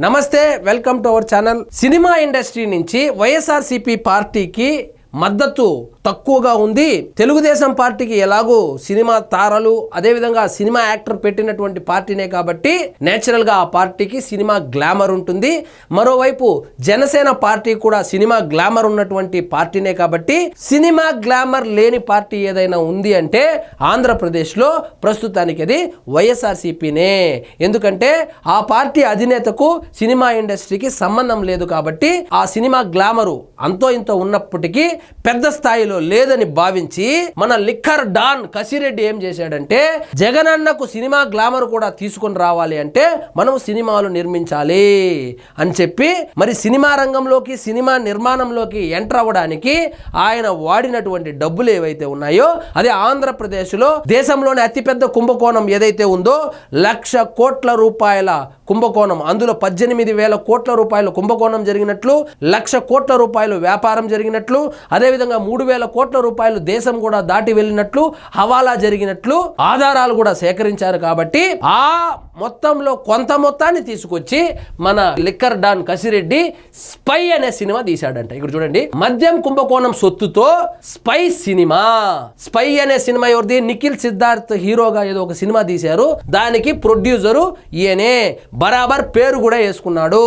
నమస్తే, welcome to our channel. Cinema industry నుంచి వైఎస్ఆర్సీపీ పార్టీకి మద్దతు తక్కువగా ఉంది. తెలుగుదేశం పార్టీకి ఎలాగో సినిమా తారలు అదేవిధంగా సినిమా యాక్టర్ పెట్టినటువంటి పార్టీనే కాబట్టి నేచురల్గా ఆ పార్టీకి సినిమా గ్లామర్ ఉంటుంది. మరోవైపు జనసేన పార్టీ కూడా సినిమా గ్లామర్ ఉన్నటువంటి పార్టీనే కాబట్టి సినిమా గ్లామర్ లేని పార్టీ ఏదైనా ఉంది అంటే ఆంధ్రప్రదేశ్లో ప్రస్తుతానికి అది వైఎస్ఆర్సీపీనే. ఎందుకంటే ఆ పార్టీ అధినేతకు సినిమా ఇండస్ట్రీకి సంబంధం లేదు కాబట్టి ఆ సినిమా గ్లామరు అంతో ఇంతో ఉన్నప్పటికీ పెద్ద స్థాయిలో లేదని భావించి మన లిక్కర్ డాన్ కసిరెడ్డి ఏం చేశాడంటే జగనన్నకు సినిమా గ్లామర్ కూడా తీసుకొని రావాలి అంటే మనం సినిమాలు నిర్మించాలి అని చెప్పి మరి సినిమా రంగంలోకి సినిమా నిర్మాణంలోకి ఎంటర్ అవ్వడానికి ఆయన వాడినటువంటి డబ్బులు ఏవైతే ఉన్నాయో అదే ఆంధ్రప్రదేశ్లో దేశంలోని అతిపెద్ద కుంభకోణం ఏదైతే ఉందో 1,00,000 కోట్ల రూపాయల కుంభకోణం, అందులో 18,000 కోట్ల రూపాయల కుంభకోణం జరిగినట్లు, 1,00,000 కోట్ల రూపాయలు వ్యాపారం జరిగినట్లు, అదేవిధంగా 3,000 కోట్ల రూపాయలు దేశం కూడా దాటి వెళ్ళినట్లు, హవాలా జరిగినట్లు ఆధారాలు కూడా సేకరించారు. కాబట్టి ఆ మొత్తంలో కొంత మొత్తాన్ని తీసుకొచ్చి మన లిక్కర్ డాన్ కసిరెడ్డి స్పై అనే సినిమా తీశాడంట. ఇక్కడ చూడండి, మద్యం కుంభకోణం సొత్తుతో స్పై సినిమా. స్పై అనే సినిమా ఎవరిది? నిఖిల్ సిద్ధార్థ్ హీరోగా ఏదో ఒక సినిమా తీశారు. దానికి ప్రొడ్యూసరు ఈయనే, బరాబర్ పేరు కూడా వేసుకున్నాడు,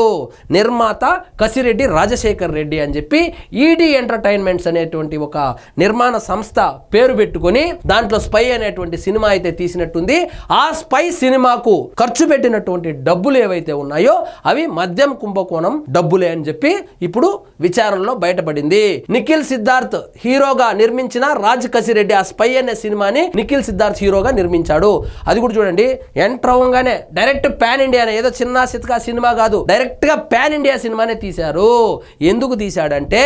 నిర్మాత కసిరెడ్డి రాజశేఖర్ రెడ్డి అని చెప్పి ఈడీ ఎంటర్టైన్మెంట్స్ అనేటువంటి ఒక నిర్మాణ సంస్థ పేరు పెట్టుకొని దాంట్లో స్పై అనేటువంటి సినిమా అయితే తీసినట్టుంది. ఆ స్పై సినిమాకు ఖర్చు పెట్టినటువంటి డబ్బులు ఏవైతే ఉన్నాయో అవి మద్యం కుంభకోణం డబ్బులే అని చెప్పి ఇప్పుడు విచారణలో బయటపడింది. నిఖిల్ సిద్ధార్థ్ హీరోగా నిర్మించిన రాజ్ కసిరెడ్డి ఆ స్పై అనే సినిమాని నిఖిల్ సిద్ధార్థ్ హీరోగా నిర్మించాడు. అది కూడా చూడండి, ఎంటర్ అవ్వగానే డైరెక్ట్ పాన్ ఇండియా, ఏదో చిన్న సిత్కా సినిమా కాదు, డైరెక్ట్ గా పాన్ ఇండియా సినిమానే తీశారు. ఎందుకు తీశాడంటే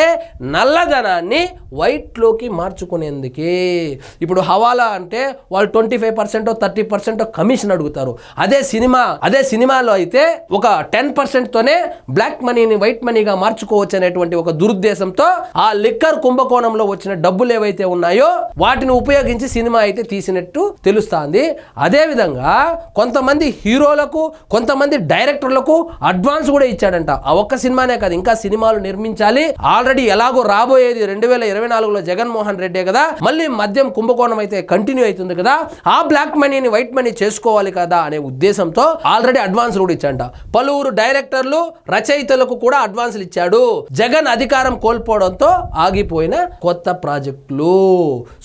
నల్లధనాన్ని వైట్ లోకి మార్చుకునేందుకే. ఇప్పుడు హవాలా అంటే వాళ్ళు 25% 30% కమిషన్ అడుగుతారు. అదే సినిమాలో అయితే ఒక 10% తోనే బ్లాక్ మనీని వైట్ మనీగా మార్చుకోవచ్చు అనేటువంటి ఒక దురుద్దేశంతో ఆ లిక్కర్ కుంభకోణంలో వచ్చిన డబ్బులు ఏవైతే ఉన్నాయో వాటిని ఉపయోగించి సినిమా అయితే తీసినట్టు తెలుస్తుంది. అదే విధంగా కొంతమంది హీరోలకు కొంతమంది డైరెక్టర్లకు అడ్వాన్స్ కూడా ఇచ్చాడంట. ఆ ఒక్క సినిమానే కాదు, ఇంకా సినిమాలు నిర్మించాలి. ఆల్రెడీ ఎలాగో రాబోయేది 2024లో జగన్మోహన్ రెడ్డే కదా, మళ్ళీ మద్యం కుంభకోణం అయితే కంటిన్యూ అవుతుంది కదా, ఆ బ్లాక్ మనీని వైట్ మనీ చేసుకోవాలి కదా అనే ఉద్దేశంతో ఆల్రెడీ అడ్వాన్స్ కూడా ఇచ్చాడంట. పలువురు డైరెక్టర్లు రచయితలకు కూడా అడ్వాన్స్లు ఇచ్చాడు. జగన్ అధికారం కోల్పోవడంతో ఆగిపోయిన కొత్త ప్రాజెక్టులు.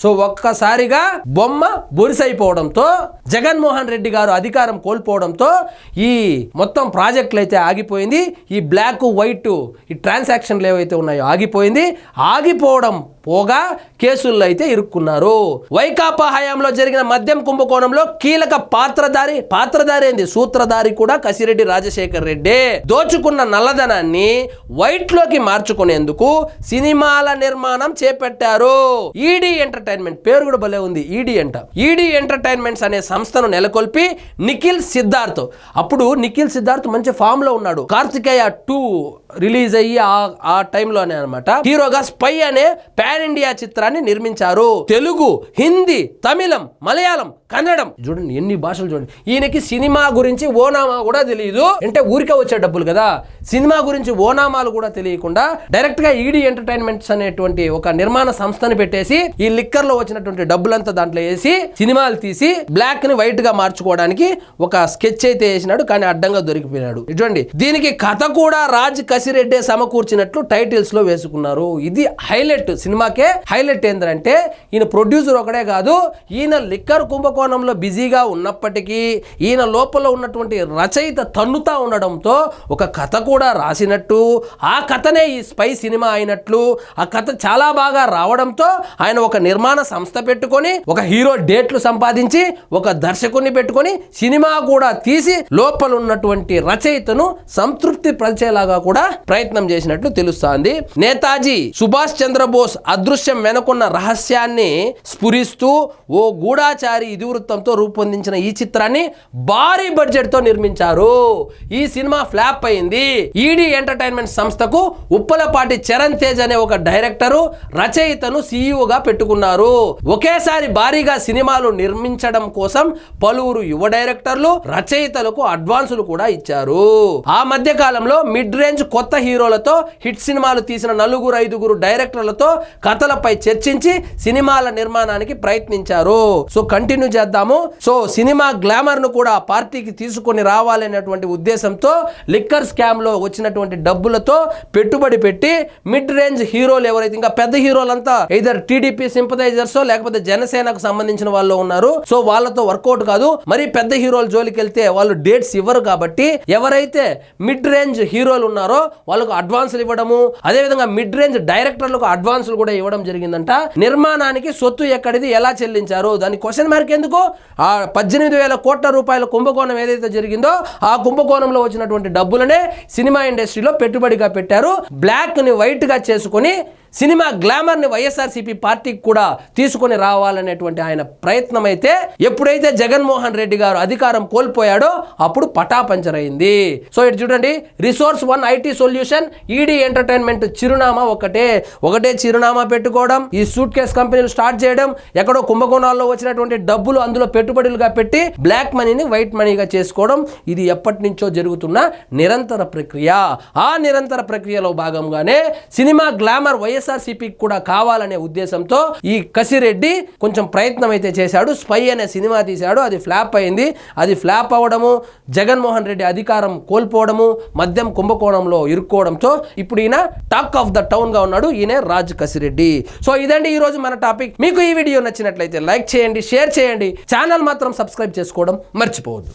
సో ఒక్కసారిగా బొమ్మ బొరిసైపోవడంతో జగన్మోహన్ రెడ్డి గారు అధికారం కోల్పోవడంతో ఈ మొత్తం ప్రాజెక్టులు అయితే ఆగిపోయింది. ఈ బ్లాక్ వైట్ ఈ ట్రాన్సాక్షన్లు ఏవైతే ఉన్నాయో ఆగిపోయింది. ఆగిపోవడం పోగా కేసుల్లో అయితే ఇరుక్కున్నారు. వైకాపా హయాంలో జరిగిన మద్యం కుంభకోణంలో కీలక పాత్రధారి ఏంది, సూత్రధారి కూడా కసిరెడ్డి రాజశేఖర్ రెడ్డి. దోచుకున్న నల్లధనాన్ని వైట్ లోకి మార్చుకునేందుకు సినిమాల నిర్మాణం చేపట్టారు. ఈడీ ఎంటర్టైన్మెంట్ పేరు కూడా భలే ఉంది, ఈడీ ఎంటర్టైన్మెంట్స్ అనే సంస్థను నెలకొల్పి నిఖిల్ సిద్ధార్థ్, అప్పుడు నిఖిల్ సిద్ధార్థ్ మంచి ఫామ్ లో ఉన్నాడు. కార్తికేయ 2 రిలీజ్ అయ్యి ఆ టైంలోనే అనమాట హీరోగా స్పై అనే పాన్ ఇండియా చిత్రాన్ని నిర్మించారు. తెలుగు, హిందీ, తమిళం, మలయాళం, కన్నడం, చూడండి ఎన్ని భాషలు చూడండి. ఈయనకి సినిమా గురించి ఓనామా కూడా తెలియదు. అంటే ఊరికే వచ్చే డబ్బులు కదా, సినిమా గురించి ఓనామాలు కూడా తెలియకుండా డైరెక్ట్ గా ఈడీ ఎంటర్టైన్మెంట్స్ అనేటువంటి ఒక నిర్మాణ సంస్థని పెట్టేసి ఈ లిక్కర్ లో వచ్చినటువంటి డబ్బులంతా దాంట్లో వేసి సినిమాలు తీసి బ్లాక్ ని వైట్ గా మార్చుకోవడానికి ఒక స్కెచ్ అయితే వేసినాడు. కానీ అడ్డంగా దొరికిపోయినాడు. చూడండి, దీనికి కథ కూడా రాజ్ కసిరెడ్డి సమకూర్చినట్లు టైటిల్స్ లో వేసుకున్నారు. ఇది హైలైట్, సినిమాకే హైలైట్. ఏంటంటే ఈయన ప్రొడ్యూసర్ ఒకడే కాదు, ఈయన లిక్కర్ కుంభకోణంలో బిజీగా ఉన్నప్పటికీ ఈయన లోపల ఉన్నటువంటి రచయిత తన్నుతా ఉండడంతో ఒక కథ కూడా రాసినట్టు, ఆ కథనే ఈ స్పై సినిమా అయినట్లు, ఆ కథ చాలా బాగా రావడంతో ఆయన ఒక నిర్మాణ సంస్థ పెట్టుకొని ఒక హీరో డేట్లు సంపాదించి ఒక దర్శకుని పెట్టుకొని సినిమా కూడా తీసి లోపల ఉన్నటువంటి రచయితను సంతృప్తి పరిచేలాగా కూడా ప్రయత్నం చేసినట్లు తెలుస్తోంది. నేతాజీ సుభాష్ చంద్రబోస్ అదృశ్యం వెనుకున్న రహస్యాన్ని స్ఫురిస్తూ ఓ గూఢాచారి ఇతివృత్తంతో రూపొందించిన ఈ చిత్రాన్ని భారీ బడ్జెట్ తో నిర్మించారు. ఈ సినిమా ఫ్లాప్ అయింది. ఈడీ ఎంటర్టైన్మెంట్ సంస్థకు ఉప్పలపాటి చరణ్ తేజ్ అనే ఒక డైరెక్టరు, రచయితను సీఈఓగా పెట్టుకున్నారు. ఒకేసారి భారీగా సినిమాలు నిర్మించడం కోసం పలువురు యువ డైరెక్టర్లు, రచయితలకు అడ్వాన్సులు కూడా ఇచ్చారు. ఆ మధ్య కాలంలో మిడ్ రేంజ్ కొత్త హీరోలతో హిట్ సినిమాలు తీసిన 4-5 డైరెక్టర్లతో కథలపై చర్చించి సినిమాల నిర్మాణానికి ప్రయత్నించారు. సో కంటిన్యూ చేద్దాము. సో సినిమా గ్లామర్ ను కూడా పార్టీకి తీసుకొని రావాలనేటువంటి ఉద్దేశంతో లిక్కర్ స్కామ్ లో వచ్చినటువంటి డబ్బులతో పెట్టుబడి పెట్టి మిడ్ రేంజ్ హీరోలు ఎవరైతే ఇంకా పెద్ద హీరోలంతా ఇదర్ టీడీపీ సింపథైజర్స్ లేకపోతే జనసేనకు సంబంధించిన వాళ్ళు ఉన్నారు. సో వాళ్ళతో వర్కౌట్ కాదు. మరి పెద్ద హీరోల జోలికి వెళ్తే వాళ్ళు డేట్స్ ఇవ్వరు కాబట్టి ఎవరైతే మిడ్ రేంజ్ హీరోలు ఉన్నారో వాళ్ళకు అడ్వాన్సులు ఇవ్వడము, అదే విధంగా మిడ్ రేంజ్ డైరెక్టర్లకు అడ్వాన్సులు కూడా ఇవ్వడం జరిగిందంట. నిర్మాణానికి సొత్తు ఎక్కడిది, ఎలా చెల్లించారు, దాని క్వశ్చన్ మార్క్ ఎందుకు? ఆ 18,000 కోట్ల రూపాయల కుంభకోణం ఏదైతే జరిగిందో ఆ కుంభకోణంలో వచ్చినటువంటి డబ్బులనే సినిమా ఇండస్ట్రీలో పెట్టుబడిగా పెట్టారు. బ్లాక్ ని వైట్ గా చేసుకొని సినిమా గ్లామర్ ని వైఎస్ఆర్సీపీ పార్టీకి కూడా తీసుకొని రావాలనేటువంటి ఆయన ప్రయత్నం అయితే ఎప్పుడైతే జగన్మోహన్ రెడ్డి గారు అధికారం కోల్పోయాడో అప్పుడు పటాపంచర్ అయింది. సో ఇటు చూడండి, resource one IT solution, ED entertainment చిరునామా ఒకటే చిరునామా పెట్టుకోవడం, ఈ సూట్ కేస్ కంపెనీలు స్టార్ట్ చేయడం, ఎక్కడో కుంభకోణాల్లో వచ్చినటువంటి డబ్బులు అందులో పెట్టుబడులుగా పెట్టి బ్లాక్ మనీని వైట్ మనీగా చేసుకోవడం, ఇది ఎప్పటి నుంచో జరుగుతున్న నిరంతర ప్రక్రియ. ఆ నిరంతర ప్రక్రియలో భాగంగానే సినిమా గ్లామర్ వైఎస్ఆర్సీపీకి కూడా కావాలనే ఉద్దేశంతో ఈ కసిరెడ్డి కొంచెం ప్రయత్నం అయితే చేశాడు. స్పై అనే సినిమా తీశాడు, అది ఫ్లాప్ అయింది. అది ఫ్లాప్ అవ్వడము, జగన్మోహన్ రెడ్డి అధికారం కోల్పోవడము, మద్యం కుంభకోణంలో ఇరుక్కోవడంతో ఇప్పుడు ఈయన టాక్ ఆఫ్ ద టౌన్ గా ఉన్నాడు. ఈయన రాజ్ కసిరెడ్డి. సో ఇదండి ఈ రోజు మన టాపిక్. మీకు ఈ వీడియో నచ్చినట్లయితే లైక్ చేయండి, షేర్ చేయండి, ఛానల్ మాత్రం సబ్స్క్రైబ్ చేసుకోవడం మర్చిపోవద్దు.